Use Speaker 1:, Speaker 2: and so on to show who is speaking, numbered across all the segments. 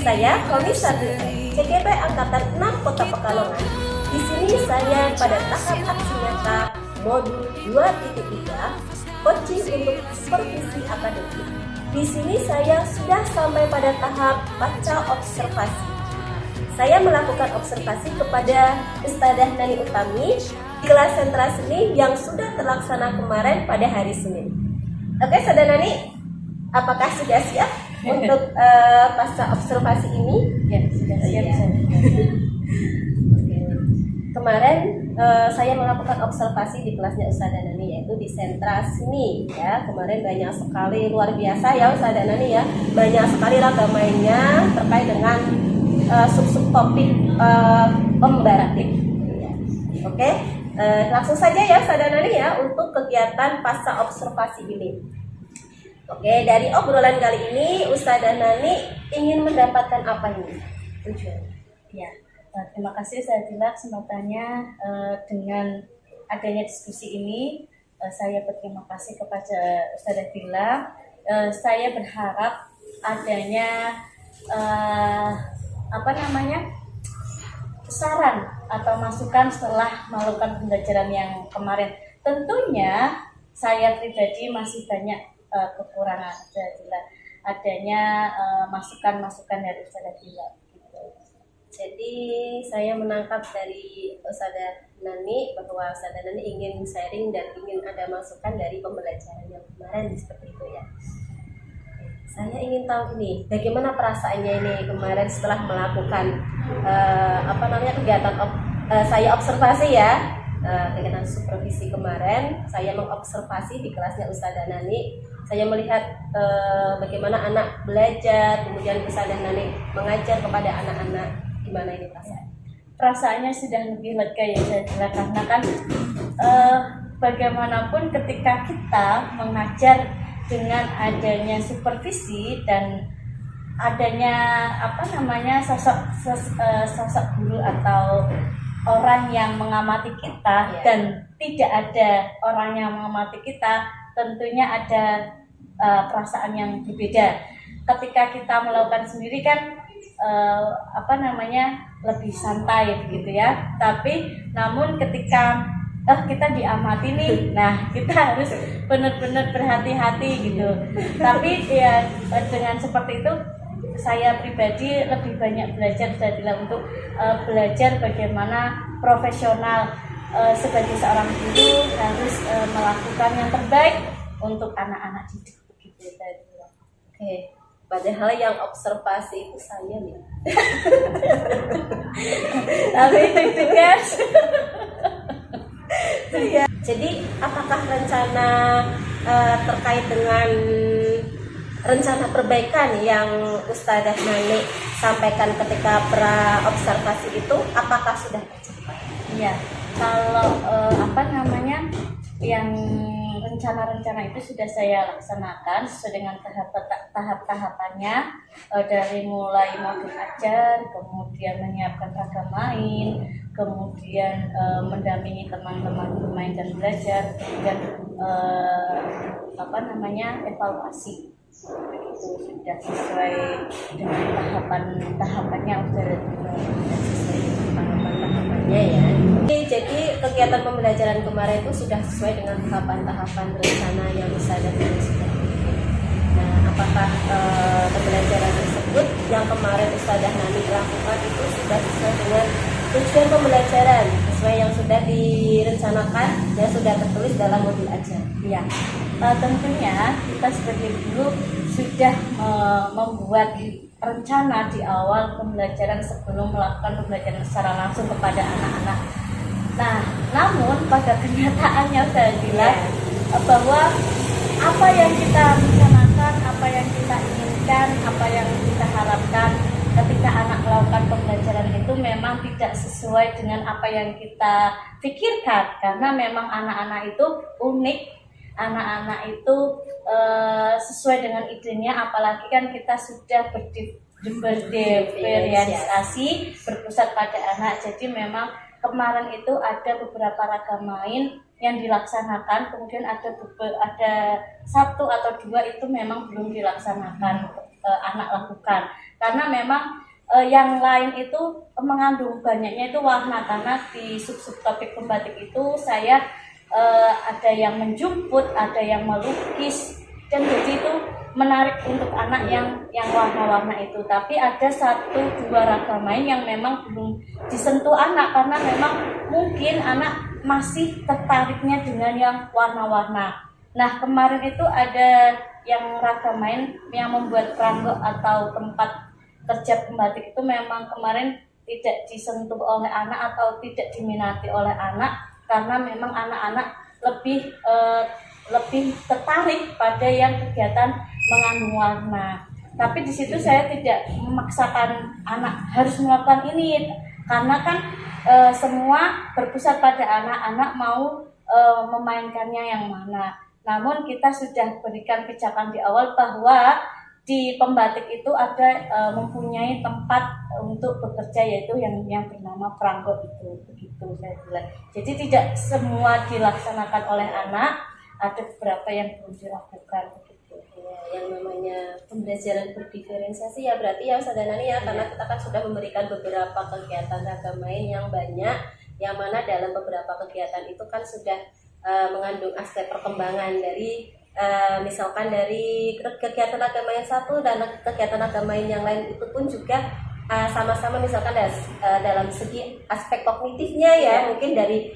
Speaker 1: Saya Koni Satria, CGP Angkatan 6 Kota Pekalongan. Di sini saya pada tahap aksi nyata modul 2.3 coaching untuk supervisi akademik. Di sini saya sudah sampai pada tahap baca observasi. Saya melakukan observasi kepada Ustadzah Nani Utami di kelas sentra seni yang sudah terlaksana kemarin pada hari Senin. Oke, Ustadzah Nani, apakah sudah siap untuk pasca observasi ini?
Speaker 2: Ya, sudah siap.
Speaker 1: Ya. Kemarin saya melakukan observasi di kelasnya Ustadzah Nani, yaitu di sentra seni ya. Kemarin banyak sekali, luar biasa ya Ustadzah Nani ya, banyak sekali ragam mainnya terkait dengan sub-sub topik komparatif. Oke, langsung saja ya Ustadzah Nani ya untuk kegiatan pasca observasi ini. Oke, dari obrolan kali ini Ustadzah Nani ingin mendapatkan apa ini tujuannya?
Speaker 2: Ya, terima kasih Ustadzah kesempatannya. Dengan adanya diskusi ini, saya berterima kasih kepada Ustadzah Dila. Saya berharap adanya saran atau masukan setelah melakukan pembelajaran yang kemarin. Tentunya saya pribadi masih banyak kekurangan Ustadzah, adanya masukan-masukan dari Ustadzah Dila. Gitu.
Speaker 1: Jadi saya menangkap dari Ustadzah Nani bahwa Ustadzah Nani ingin sharing dan ingin ada masukan dari pembelajaran yang kemarin seperti itu ya. Saya ingin tahu nih bagaimana perasaannya ini kemarin setelah melakukan kegiatan saya observasi ya, kegiatan supervisi kemarin. Saya mengobservasi di kelasnya Ustadzah Nani. Saya melihat bagaimana anak belajar, kemudian Ustadzah Nani mengajar kepada anak-anak. Gimana ini perasaan?
Speaker 2: Perasaannya sudah lebih lega ya Ustadzah, karena kan bagaimanapun ketika kita mengajar dengan adanya supervisi dan adanya sosok guru atau orang yang mengamati kita dan tidak ada orang yang mengamati kita, tentunya ada perasaan yang berbeda. Ketika kita melakukan sendiri kan lebih santai begitu ya. Tapi namun ketika kita diamati nih, nah kita harus benar-benar berhati-hati gitu. Tapi ya dengan seperti itu saya pribadi lebih banyak belajar untuk belajar bagaimana profesional sebagai seorang guru harus melakukan yang terbaik untuk anak-anak didik begitu tadi.
Speaker 1: Oke. Padahal yang observasi itu saya nih.
Speaker 2: Tapi deg-degan.
Speaker 1: Ya. Jadi apakah rencana terkait dengan rencana perbaikan yang Ustadzah Nani sampaikan ketika pra-observasi itu apakah sudah tercapai?
Speaker 2: Iya, kalau yang rencana-rencana itu sudah saya laksanakan sesuai dengan tahap-tahapannya, dari mulai modul ajar, kemudian menyiapkan ragam main, kemudian mendampingi teman-teman bermain dan belajar, kemudian evaluasi. Itu sudah sesuai dengan tahapannya, sudah sesuai dengan tahapannya ya.
Speaker 1: Jadi kegiatan pembelajaran kemarin itu sudah sesuai dengan tahapan-tahapan rencana yang Ustadzah Nani sudah bikin. Nah, apakah pembelajaran tersebut yang kemarin Ustadzah Nani lakukan itu sudah sesuai dengan tujuan pembelajaran, sesuai yang sudah direncanakan dan sudah tertulis dalam modul ajar?
Speaker 2: Ya, tentunya kita sebagai guru sudah membuat rencana di awal pembelajaran sebelum melakukan pembelajaran secara langsung kepada anak-anak. Nah, namun pada kenyataannya saya bilang bahwa apa yang kita rencanakan, apa yang kita inginkan, apa yang kita harapkan ketika anak melakukan pembelajaran itu memang tidak sesuai dengan apa yang kita pikirkan, karena memang anak-anak itu unik, anak-anak itu sesuai dengan idenya, apalagi kan kita sudah berdiferensiasi berpusat pada anak. Jadi memang kemarin itu ada beberapa ragam main yang dilaksanakan, kemudian ada satu atau dua itu memang belum dilaksanakan anak lakukan, karena memang yang lain itu mengandung banyaknya itu warna, karena di subtopik pembatik itu saya ada yang menjemput, ada yang melukis, dan jadi itu menarik untuk anak yang warna-warna itu. Tapi ada 1-2 ragam main yang memang belum disentuh anak, karena memang mungkin anak masih tertariknya dengan yang warna-warna. Nah, kemarin itu ada yang ragam main yang membuat pranggok atau tempat kerja pembatik itu memang kemarin tidak disentuh oleh anak atau tidak diminati oleh anak, karena memang anak-anak lebih tertarik pada yang kegiatan mengandung warna. Tapi di situ saya tidak memaksakan anak harus melakukan ini, karena kan semua berpusat pada anak-anak mau memainkannya yang mana. Namun kita sudah berikan pijakan di awal bahwa di pembatik itu ada mempunyai tempat untuk bekerja, yaitu yang bernama pranggok itu, begitu saya bilang. Jadi tidak semua dilaksanakan oleh anak, ada beberapa yang belum dilakukan begitu.
Speaker 1: Ya, yang namanya pembelajaran berdiferensiasi ya berarti ya Ustazah Nani ya, karena kita kan sudah memberikan beberapa kegiatan ragam main yang banyak, yang mana dalam beberapa kegiatan itu kan sudah mengandung aspek perkembangan dari misalkan dari kegiatan agama yang satu dan kegiatan agama yang lain itu pun juga sama-sama misalkan dalam segi aspek kognitifnya ya, mungkin dari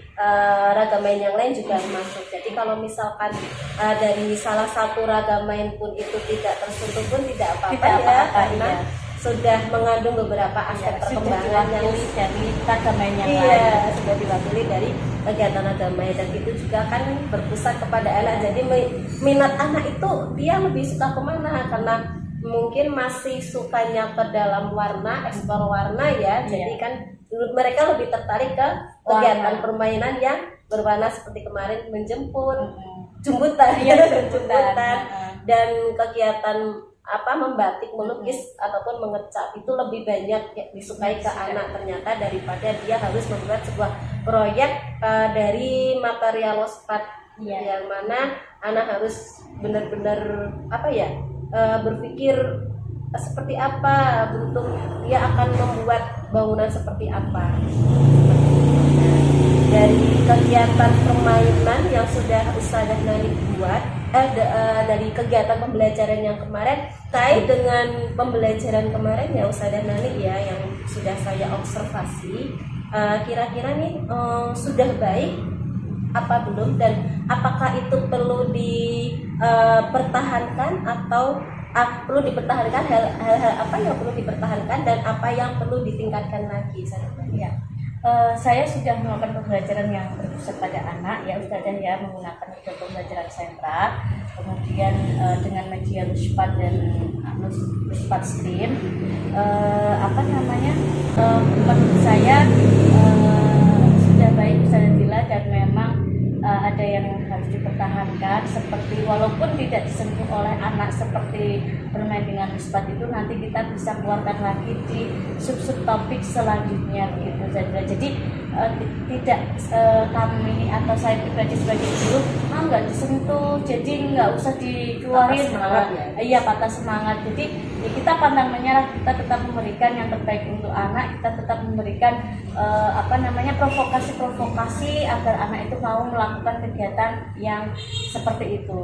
Speaker 1: ragam main yang lain juga masuk. Jadi kalau misalkan dari salah satu ragam main pun itu tidak tersentuh pun tidak apa-apa ya, karena sudah mengandung beberapa aspek perkembangan yang
Speaker 2: dari ragam main yang
Speaker 1: lain.
Speaker 2: Iya,
Speaker 1: sudah diwakili dari kegiatan agama, dan itu juga kan berpusat kepada anak. Jadi minat anak itu dia lebih suka kemana, karena mungkin masih sukanya ke dalam warna, eksplor warna ya. Jadi kan mereka lebih tertarik ke kegiatan permainan yang berwarna seperti kemarin menjemput, jemputan, dan kegiatan membatik, melukis ataupun mengecat itu lebih banyak disukai ke anak ternyata, daripada dia harus membuat sebuah proyek dari material lospat yang mana anak harus benar-benar berpikir seperti apa bentuk dia akan membuat bangunan seperti apa. Dari kegiatan permainan yang sudah Ustazah Nani buat, dari kegiatan pembelajaran yang kemarin, kait dengan pembelajaran kemarin ya Ustazah Nani ya, yang sudah saya observasi, kira-kira nih sudah baik apa belum, dan apakah itu perlu dipertahankan atau perlu dipertahankan, hal-hal apa yang perlu dipertahankan dan apa yang perlu ditingkatkan lagi
Speaker 2: ya. Saya sudah melakukan pembelajaran yang berpusat pada anak ya Ustazah ya, menggunakan metode pembelajaran sentra, kemudian dengan media Luspat dan Luspat Stream, menurut saya sudah baik Ustazah Dila, dan memang ada yang harus dipertahankan, seperti walaupun tidak disentuh oleh anak seperti bermain dengan Luspat itu, nanti kita bisa keluarkan lagi di subtopik selanjutnya begitu saja. Jadi tidak kami atau saya pribadi sebagai guru nggak disentuh, jadi nggak usah dikeluarin, patah semangat. Jadi ya kita pantang menyerah, kita tetap memberikan yang terbaik untuk anak, kita tetap memberikan provokasi agar anak itu mau melakukan kegiatan yang seperti itu.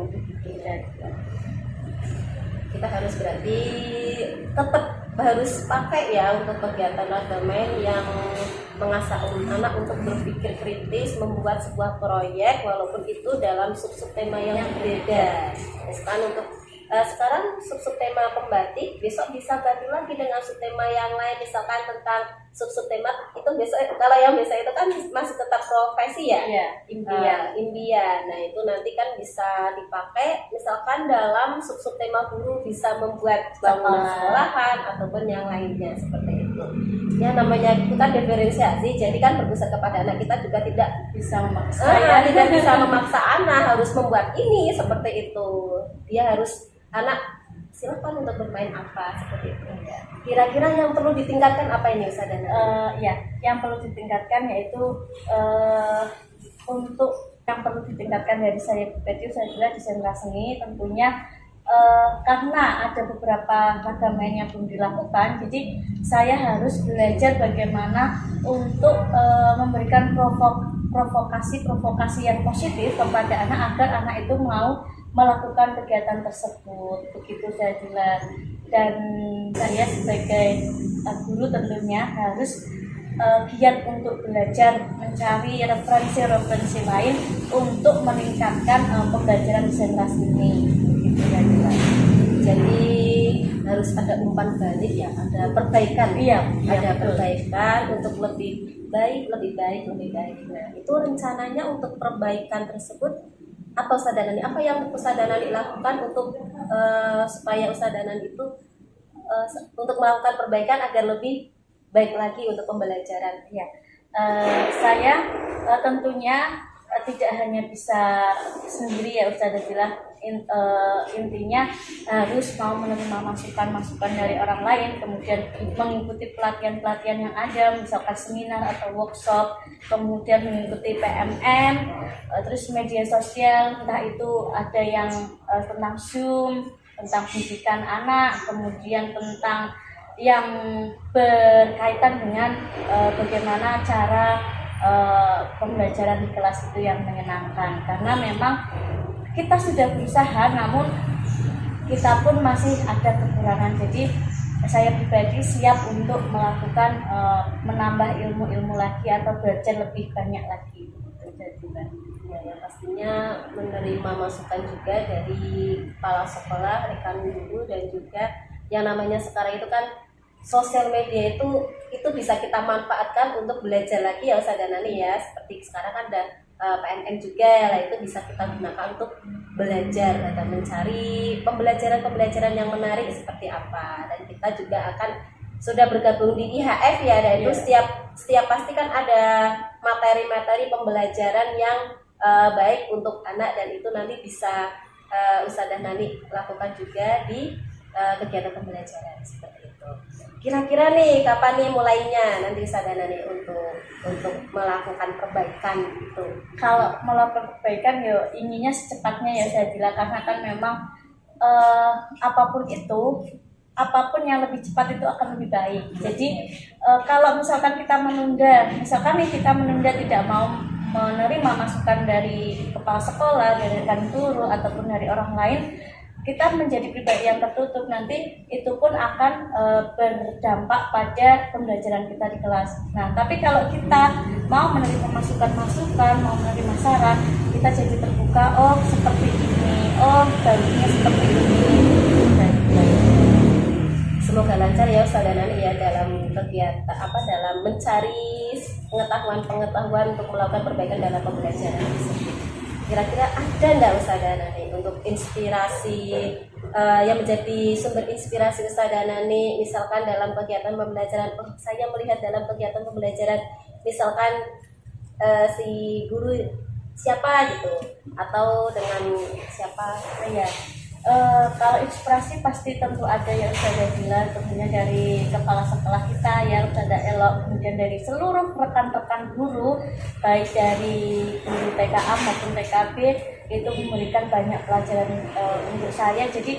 Speaker 1: Kita harus berarti tetap harus pakai ya untuk kegiatan agama yang mengasah anak untuk berpikir kritis, membuat sebuah proyek walaupun itu dalam sub-tema yang berbeda. Misalkan untuk sekarang subtema pembatik, besok bisa ganti lagi dengan subtema yang lain, misalkan tentang subtema itu besok, kalau yang biasa itu kan masih tetap profesi ya, impian. Nah itu nanti kan bisa dipakai misalkan dalam subtema guru, bisa membuat bangunan sekolahan ataupun yang lainnya seperti itu. Ya namanya itu kan diferensiasi, jadi kan berpusat kepada anak, kita juga tidak bisa memaksa tidak bisa memaksa anak harus membuat ini seperti itu. Dia harus, anak silakan untuk bermain apa seperti itu. Kira-kira yang perlu ditingkatkan apa ini Ustazah?
Speaker 2: Yang perlu ditingkatkan yaitu untuk yang perlu ditingkatkan dari saya pribadi, saya bilang di sentra seni tentunya karena ada beberapa ragam main yang belum dilakukan, jadi saya harus belajar bagaimana untuk memberikan provokasi yang positif kepada anak agar anak itu mau melakukan kegiatan tersebut. Begitu saya bilang. Dan saya sebagai guru tentunya harus giat untuk belajar mencari referensi lain untuk meningkatkan pembelajaran desain kelas ini. Begitu saya bilang.
Speaker 1: Jadi harus ada umpan balik ya, ada perbaikan.
Speaker 2: Iya,
Speaker 1: ada
Speaker 2: betul.
Speaker 1: perbaikan untuk lebih baik. Nah, itu rencananya untuk perbaikan tersebut apa Ustaz Danani? Apa yang Ustaz Danani lakukan untuk supaya Ustaz Danani itu untuk melakukan perbaikan agar lebih baik lagi untuk pembelajaran?
Speaker 2: Ya, saya tentunya tidak hanya bisa sendiri ya Ustazah Dila. Intinya harus mau menerima masukan dari orang lain, kemudian mengikuti pelatihan-pelatihan yang ada, misalkan seminar atau workshop, kemudian mengikuti PMN, terus media sosial, entah itu ada yang tentang Zoom, tentang pendidikan anak, kemudian tentang yang berkaitan dengan bagaimana cara pembelajaran di kelas itu yang menyenangkan. Karena memang kita sudah berusaha, namun kita pun masih ada kekurangan. Jadi saya pribadi siap untuk melakukan menambah ilmu-ilmu lagi atau belajar lebih banyak lagi. Jadi
Speaker 1: ya pastinya menerima masukan juga dari kepala sekolah, rekan guru, dan juga yang namanya sekarang itu kan sosial media itu bisa kita manfaatkan untuk belajar lagi ya Ustazah Nani ya. Seperti sekarang kan ada PMN juga lah, itu bisa kita gunakan untuk belajar dan mencari pembelajaran yang menarik seperti apa. Dan kita juga akan sudah bergabung di IHF ya, dan itu setiap pasti kan ada materi-materi pembelajaran yang baik untuk anak, dan itu nanti bisa Ustazah Nani lakukan juga di kegiatan pembelajaran seperti itu. Kira-kira nih kapan nih mulainya nanti Ustazah Nani untuk melakukan perbaikan itu?
Speaker 2: Kalau melakukan perbaikan ya inginnya secepatnya ya saya bilang, karena kan memang apapun yang lebih cepat itu akan lebih baik. Jadi kalau misalkan kita menunda tidak mau menerima masukan dari kepala sekolah, dari rekan guru ataupun dari orang lain, kita menjadi pribadi yang tertutup. Nanti itu pun akan berdampak pada pembelajaran kita di kelas. Nah, tapi kalau kita mau menerima masukan-masukan, mau menerima saran, kita jadi terbuka. Oh, seperti ini. Oh, baiknya seperti ini.
Speaker 1: Semoga lancar ya Ustazah Nani ya dalam kegiatan dalam mencari pengetahuan untuk melakukan perbaikan dalam pembelajaran tersebut. Kira-kira ada enggak Ustazah Nani untuk inspirasi yang menjadi sumber inspirasi Ustazah Nani, misalkan dalam kegiatan pembelajaran? Saya melihat dalam kegiatan pembelajaran misalkan si guru siapa gitu, atau dengan siapa ya.
Speaker 2: Kalau inspirasi pasti tentu ada yang saya bilang, tentunya dari kepala sekolah kita yang Ustazah Elok, kemudian dari seluruh rekan-rekan guru, baik dari guru TKA maupun TKB, itu memberikan banyak pelajaran untuk saya. Jadi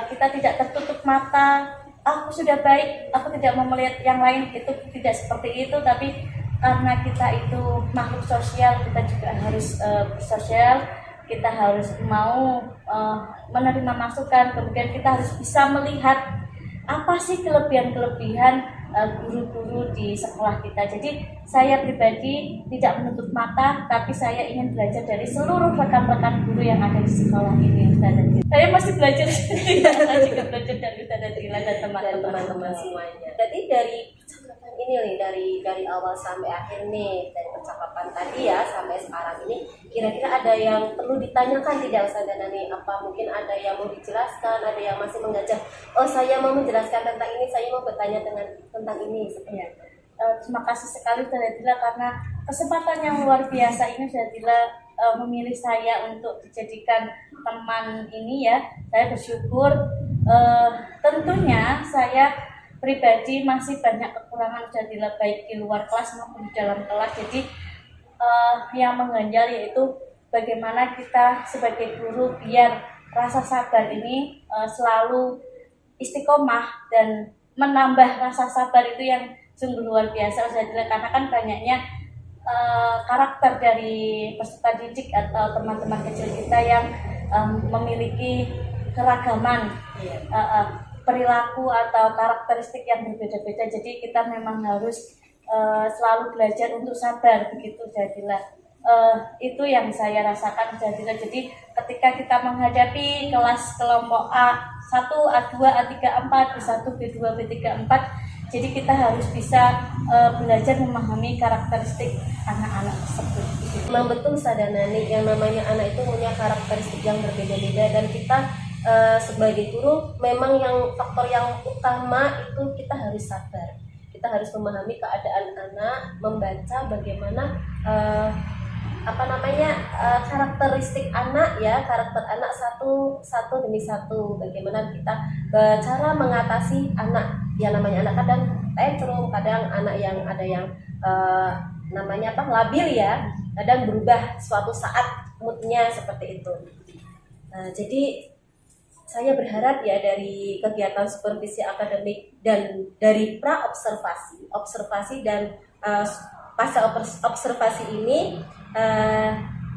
Speaker 2: kita tidak tertutup mata, aku sudah baik, aku tidak mau melihat yang lain, itu tidak seperti itu. Tapi karena kita itu makhluk sosial, kita juga harus bersosial, kita harus mau menerima masukan, kemudian kita harus bisa melihat apa sih kelebihan-kelebihan guru-guru di sekolah kita. Jadi saya pribadi tidak menutup mata, tapi saya ingin belajar dari seluruh rekan-rekan guru yang ada di sekolah ini. Saya masih belajar, saya juga belajar dari Ustazah Dila dan teman-teman
Speaker 1: semuanya. Jadi dari ini nih, dari awal sampai akhir nih, dari percakapan tadi ya sampai sekarang ini, kira-kira ada yang perlu ditanyakan tidak Ustazah Nani? Apa mungkin ada yang mau dijelaskan, ada yang masih mengajak, oh saya mau menjelaskan tentang ini, saya mau bertanya tentang ini seperti itu.
Speaker 2: Terima kasih sekali Ustazah Dila, karena kesempatan yang luar biasa ini Ustazah Dila memilih saya untuk dijadikan teman ini ya. Saya bersyukur. Tentunya saya pribadi masih banyak kekurangan Ustazah Dila, baik di luar kelas maupun di dalam kelas. Jadi yang mengganjal yaitu bagaimana kita sebagai guru biar rasa sabar ini selalu istiqomah dan menambah rasa sabar itu yang sungguh luar biasa Ustadzah, karena kan banyaknya karakter dari peserta didik atau teman-teman kecil kita yang memiliki keragaman perilaku atau karakteristik yang berbeda-beda. Jadi kita memang harus selalu belajar untuk sabar, begitu Jadilah. Itu yang saya rasakan Jadilah. Jadi ketika kita menghadapi kelas kelompok A1, A2, A3, A4, B1, B2, B3, A4, jadi kita harus bisa belajar memahami karakteristik anak-anak tersebut.
Speaker 1: Memang betul Sadanani, yang namanya anak itu punya karakteristik yang berbeda-beda, dan kita sebagai guru memang yang faktor yang utama itu kita harus sabar. Kita harus memahami keadaan anak, membaca bagaimana karakteristik anak ya, karakter anak satu demi satu. Bagaimana kita cara mengatasi anak yang namanya anak kadang tantrum, kadang anak yang ada yang labil ya, kadang berubah suatu saat moodnya seperti itu. Jadi saya berharap ya dari kegiatan supervisi akademik dan dari pra observasi dan pasca observasi ini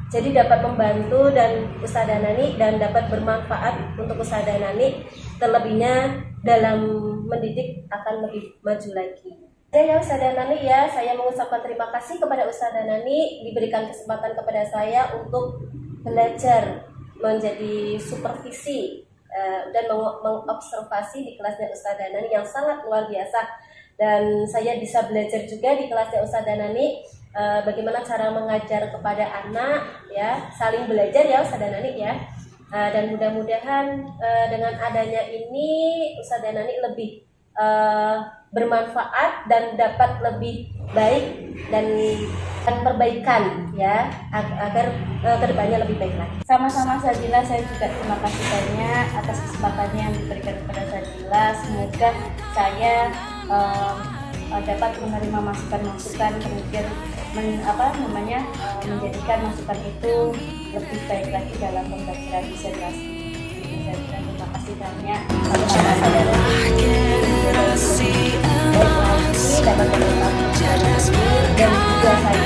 Speaker 1: jadi dapat membantu dan Ustadzah Nani dan dapat bermanfaat untuk Ustadzah Nani, terlebihnya dalam mendidik akan lebih maju lagi. Ya Ustadzah Nani ya, saya mengucapkan terima kasih kepada Ustadzah Nani diberikan kesempatan kepada saya untuk belajar menjadi supervisi dan mengobservasi di kelasnya Ustadzah Nani yang sangat luar biasa. Dan saya bisa belajar juga di kelasnya Ustadzah Nani bagaimana cara mengajar kepada anak ya, saling belajar ya Ustadzah Nani ya. Dan mudah-mudahan dengan adanya ini Ustadzah Nani lebih bermanfaat dan dapat lebih baik dan perbaikan ya, agar kedepannya lebih baik lagi.
Speaker 2: Sama-sama Jadilah, saya juga terima kasih banyak atas kesempatannya yang diberikan kepada Jadilah. Semoga saya dapat menerima masukan-masukan, kemudian menjadikan masukan itu lebih baik lagi dalam pembelajaran disertasi. Terima kasih banyak.
Speaker 1: Dapat dan juga saya